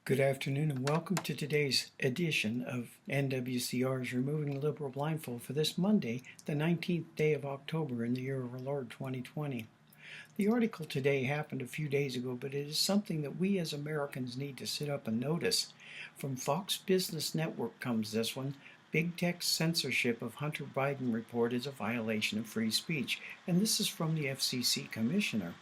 Good afternoon and welcome to today's edition of NWCR's Removing the Liberal Blindfold for this Monday, the 19th day of October in the year of our Lord 2020. The article today happened a few days ago, but it is something that we as Americans need to sit up and notice. From Fox Business Network comes this one. Big Tech's censorship of Hunter Biden report is a violation of free speech. And this is from the FCC Commissioner.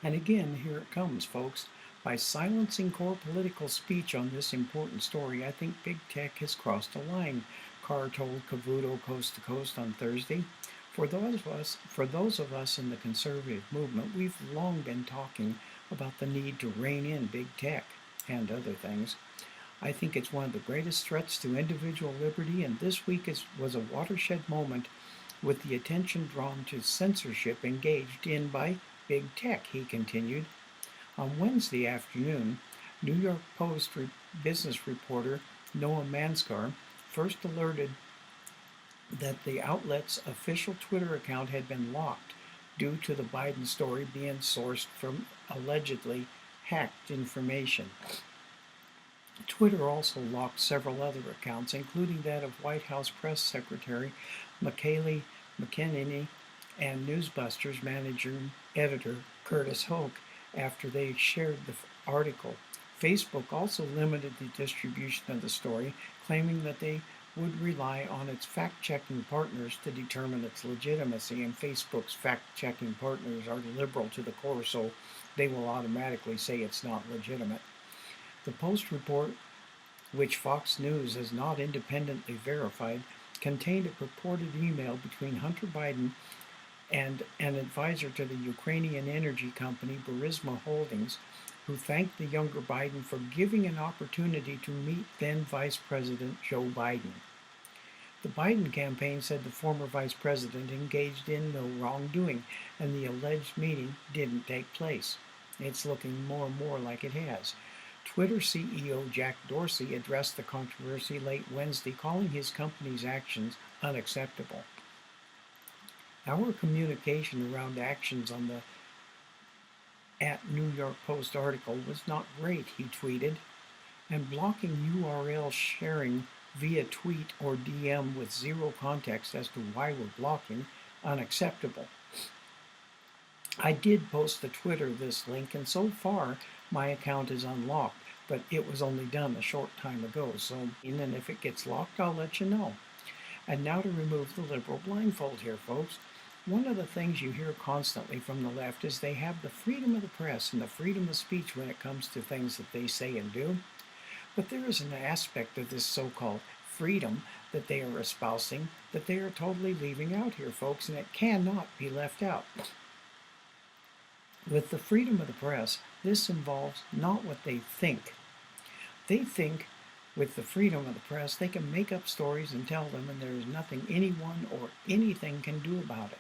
And again, here it comes, folks. By silencing core political speech on this important story, I think Big Tech has crossed a line, Carr told Cavuto Coast to Coast on Thursday. For those of us in the conservative movement, we've long been talking about the need to rein in Big Tech and other things. I think it's one of the greatest threats to individual liberty, and this week was a watershed moment with the attention drawn to censorship engaged in by Big Tech, he continued. On Wednesday afternoon, New York Post business reporter Noah Manskar first alerted that the outlet's official Twitter account had been locked due to the Biden story being sourced from allegedly hacked information. Twitter also locked several other accounts, including that of White House Press Secretary McKaylee McEnany and Newsbusters editor Curtis Hoke, after they shared the article. Facebook also limited the distribution of the story, claiming that they would rely on its fact-checking partners to determine its legitimacy, and Facebook's fact-checking partners are liberal to the core, so they will automatically say it's not legitimate. The Post report, which Fox News has not independently verified, contained a purported email between Hunter Biden and an advisor to the Ukrainian energy company Burisma Holdings, who thanked the younger Biden for giving an opportunity to meet then Vice President Joe Biden. The Biden campaign said the former vice president engaged in no wrongdoing, and the alleged meeting didn't take place. It's looking more and more like it has. Twitter CEO Jack Dorsey addressed the controversy late Wednesday, calling his company's actions unacceptable. Our communication around actions on the New York Post article was not great, he tweeted, and blocking URL sharing via tweet or DM with zero context as to why we're blocking, unacceptable. I did post to Twitter this link, and so far my account is unlocked, but it was only done a short time ago, so and if it gets locked, I'll let you know. And now to remove the liberal blindfold here, folks. One of the things you hear constantly from the left is they have the freedom of the press and the freedom of speech when it comes to things that they say and do. But there is an aspect of this so-called freedom that they are espousing that they are totally leaving out here, folks, and it cannot be left out. With the freedom of the press, this involves not what they think. They think with the freedom of the press, they can make up stories and tell them, and there is nothing anyone or anything can do about it.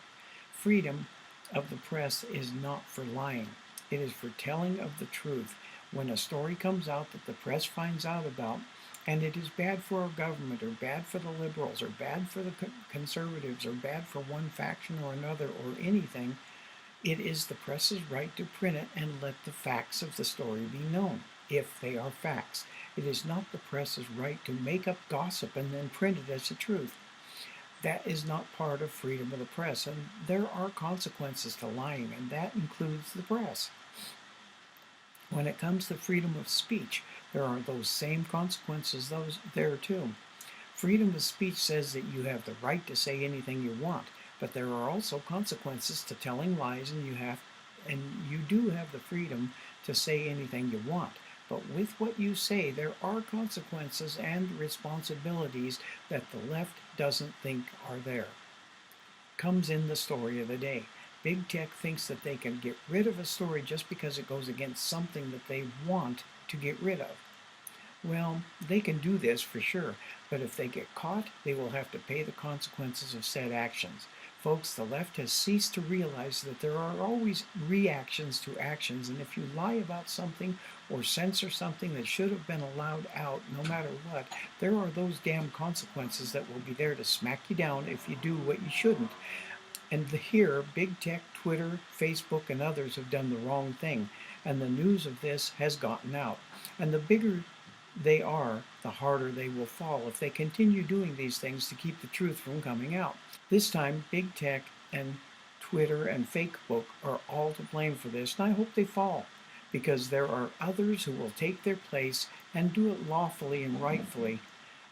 Freedom of the press is not for lying. It is for telling of the truth. When a story comes out that the press finds out about, and it is bad for our government, or bad for the liberals, or bad for the conservatives, or bad for one faction or another, or anything, it is the press's right to print it and let the facts of the story be known, if they are facts. It is not the press's right to make up gossip and then print it as the truth. That is not part of freedom of the press, and there are consequences to lying, and that includes the press. When it comes to freedom of speech, there are those same consequences there too. Freedom of speech says that you have the right to say anything you want, but there are also consequences to telling lies, and you do have the freedom to say anything you want. But with what you say, there are consequences and responsibilities that the left doesn't think are there. Comes in the story of the day. Big Tech thinks that they can get rid of a story just because it goes against something that they want to get rid of. Well, they can do this for sure, but if they get caught, they will have to pay the consequences of said actions. Folks, the left has ceased to realize that there are always reactions to actions, and if you lie about something or censor something that should have been allowed out, no matter what, there are those damn consequences that will be there to smack you down if you do what you shouldn't. And here, Big Tech, Twitter, Facebook, and others have done the wrong thing. and the news of this has gotten out. And the bigger they are, the harder they will fall if they continue doing these things to keep the truth from coming out. This time, big tech and Twitter and Facebook are all to blame for this, and I hope they fall, because there are others who will take their place and do it lawfully and rightfully.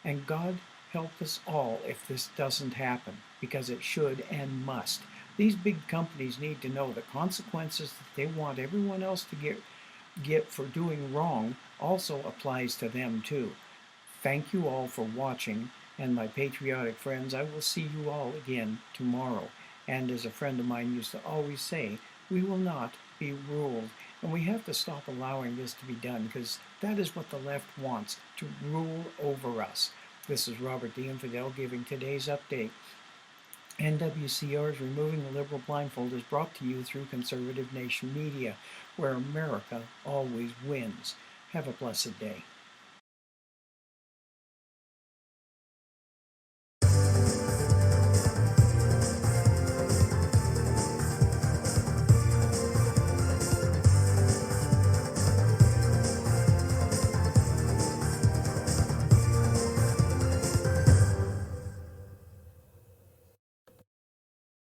And God help us all if this doesn't happen, because it should and must. These big companies need to know the consequences that they want everyone else to get for doing wrong also applies to them too. Thank you all for watching, and my patriotic friends, I will see you all again tomorrow. And as a friend of mine used to always say, we will not be ruled. And we have to stop allowing this to be done, because that is what the left wants, to rule over us. This is Robert the Infidel giving today's update. NWCR's Removing the Liberal Blindfold is brought to you through Conservative Nation Media, where America always wins. Have a blessed day.